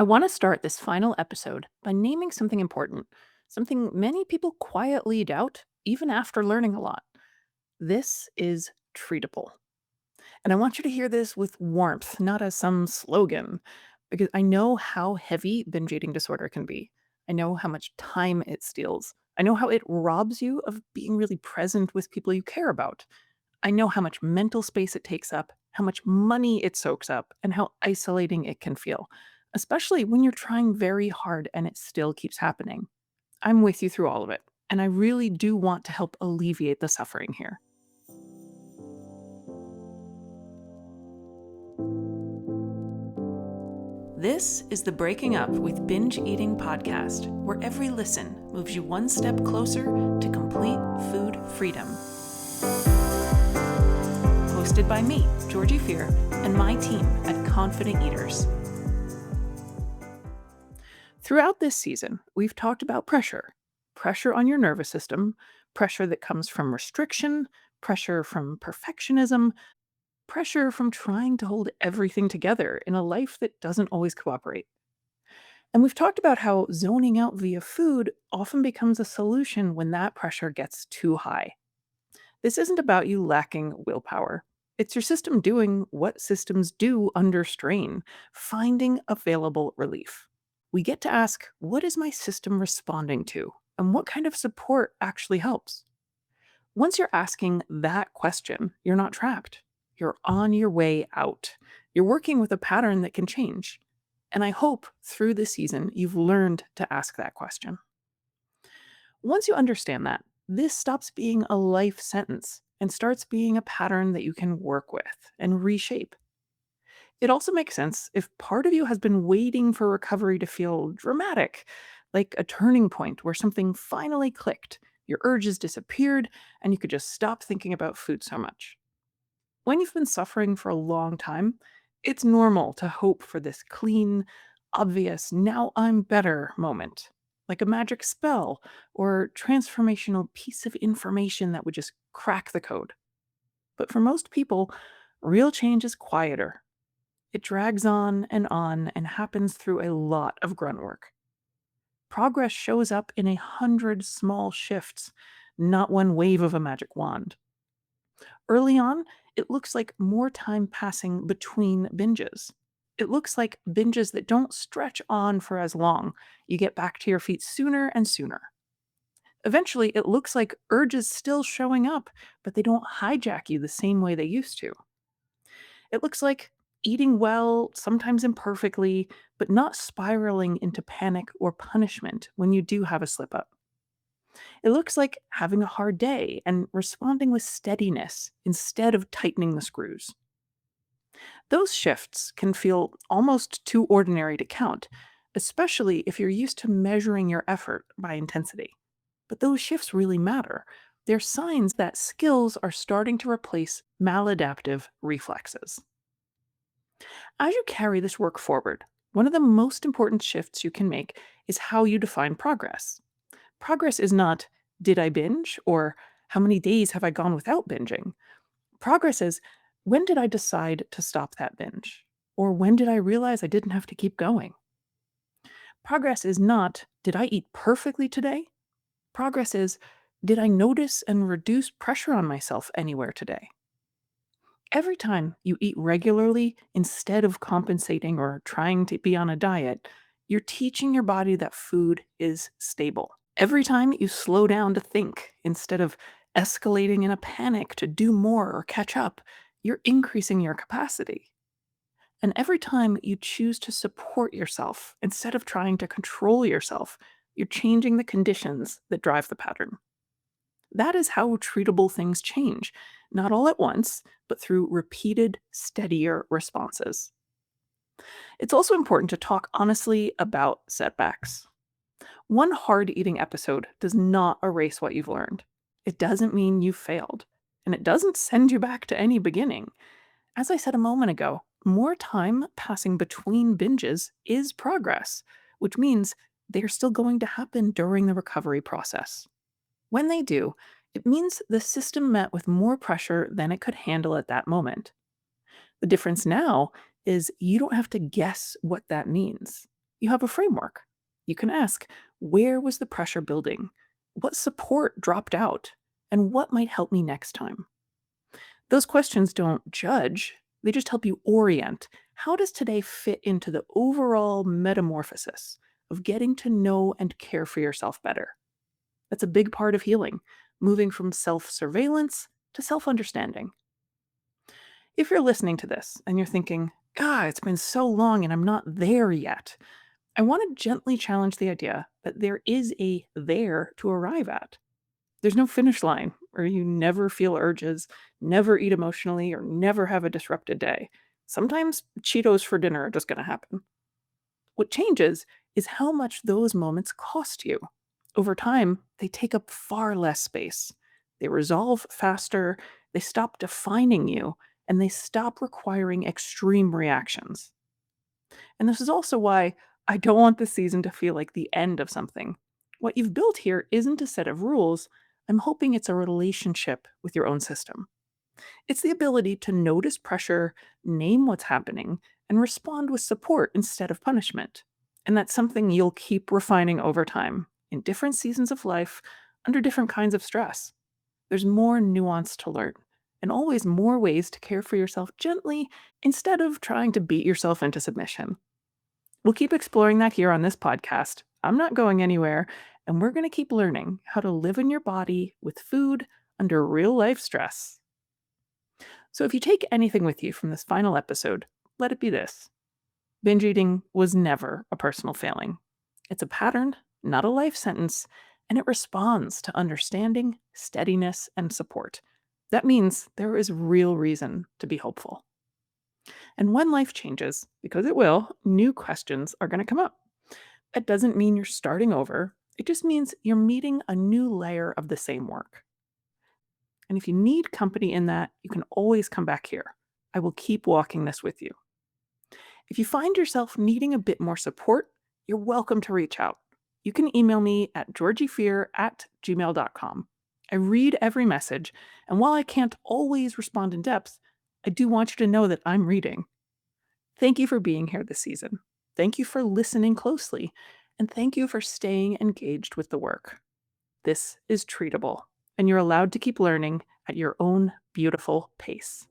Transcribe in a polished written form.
I want to start this final episode by naming something important, something many people quietly doubt, even after learning a lot. This is treatable. And I want you to hear this with warmth, not as some slogan, because I know how heavy binge eating disorder can be. I know how much time it steals. I know how it robs you of being really present with people you care about. I know how much mental space it takes up, how much money it soaks up, and how isolating it can feel, especially when you're trying very hard and it still keeps happening. I'm with you through all of it, and I really do want to help alleviate the suffering here. This is the Breaking Up with Binge Eating podcast, where every listen moves you one step closer to complete food freedom. Hosted by me, Georgie and my team at Confident Eaters. Throughout this season, we've talked about pressure on your nervous system, pressure that comes from restriction, pressure from perfectionism, pressure from trying to hold everything together in a life that doesn't always cooperate. And we've talked about how zoning out via food often becomes a solution when that pressure gets too high. This isn't about you lacking willpower. It's your system doing what systems do under strain, finding available relief. We get to ask, what is my system responding to? And what kind of support actually helps? Once you're asking that question, you're not trapped. You're on your way out. You're working with a pattern that can change. And I hope through this season, you've learned to ask that question. Once you understand that, this stops being a life sentence and starts being a pattern that you can work with and reshape. It also makes sense if part of you has been waiting for recovery to feel dramatic, like a turning point where something finally clicked, your urges disappeared, and you could just stop thinking about food so much. When you've been suffering for a long time, it's normal to hope for this clean, obvious, now I'm better moment, like a magic spell or transformational piece of information that would just crack the code. But for most people, real change is quieter. It drags on and happens through a lot of grunt work. Progress shows up in 100 small shifts, not one wave of a magic wand. Early on, it looks like more time passing between binges. It looks like binges that don't stretch on for as long. You get back to your feet sooner and sooner. Eventually, it looks like urges still showing up, but they don't hijack you the same way they used to. It looks like eating well, sometimes imperfectly, but not spiraling into panic or punishment when you do have a slip up. It looks like having a hard day and responding with steadiness instead of tightening the screws. Those shifts can feel almost too ordinary to count, especially if you're used to measuring your effort by intensity. But those shifts really matter. They're signs that skills are starting to replace maladaptive reflexes. As you carry this work forward, one of the most important shifts you can make is how you define progress. Progress is not, did I binge? Or how many days have I gone without binging? Progress is, when did I decide to stop that binge? Or when did I realize I didn't have to keep going? Progress is not, did I eat perfectly today? Progress is, did I notice and reduce pressure on myself anywhere today? Every time you eat regularly instead of compensating or trying to be on a diet, you're teaching your body that food is stable. Every time you slow down to think instead of escalating in a panic to do more or catch up, you're increasing your capacity. And every time you choose to support yourself instead of trying to control yourself, you're changing the conditions that drive the pattern. That is how treatable things change, not all at once, but through repeated, steadier responses. It's also important to talk honestly about setbacks. One hard eating episode does not erase what you've learned. It doesn't mean you failed, and it doesn't send you back to any beginning. As I said a moment ago, more time passing between binges is progress, which means they're still going to happen during the recovery process. When they do, it means the system met with more pressure than it could handle at that moment. The difference now is you don't have to guess what that means. You have a framework. You can ask, where was the pressure building? What support dropped out? And what might help me next time? Those questions don't judge, they just help you orient. How does today fit into the overall metamorphosis of getting to know and care for yourself better? That's a big part of healing, moving from self surveillance to self understanding. If you're listening to this and you're thinking, God, it's been so long and I'm not there yet, I want to gently challenge the idea that there is a there to arrive at. There's no finish line where you never feel urges, never eat emotionally, or never have a disrupted day. Sometimes Cheetos for dinner are just going to happen. What changes is how much those moments cost you. Over time, they take up far less space. They resolve faster, they stop defining you, and they stop requiring extreme reactions. And this is also why I don't want this season to feel like the end of something. What you've built here isn't a set of rules. I'm hoping it's a relationship with your own system. It's the ability to notice pressure, name what's happening, and respond with support instead of punishment. And that's something you'll keep refining over time in different seasons of life, under different kinds of stress. There's more nuance to learn, and always more ways to care for yourself gently instead of trying to beat yourself into submission. We'll keep exploring that here on this podcast. I'm not going anywhere, and we're going to keep learning how to live in your body with food under real life stress. So if you take anything with you from this final episode, let it be this: binge eating was never a personal failing. It's a pattern, not a life sentence, and it responds to understanding, steadiness, and support. That means there is real reason to be hopeful. And when life changes, because it will, new questions are going to come up. That doesn't mean you're starting over. It just means you're meeting a new layer of the same work. And if you need company in that, you can always come back here. I will keep walking this with you. If you find yourself needing a bit more support, you're welcome to reach out. You can email me at georgiefear@gmail.com. I read every message, and while I can't always respond in depth, I do want you to know that I'm reading. Thank you for being here this season. Thank you for listening closely, and thank you for staying engaged with the work. This is Treatable, and you're allowed to keep learning at your own beautiful pace.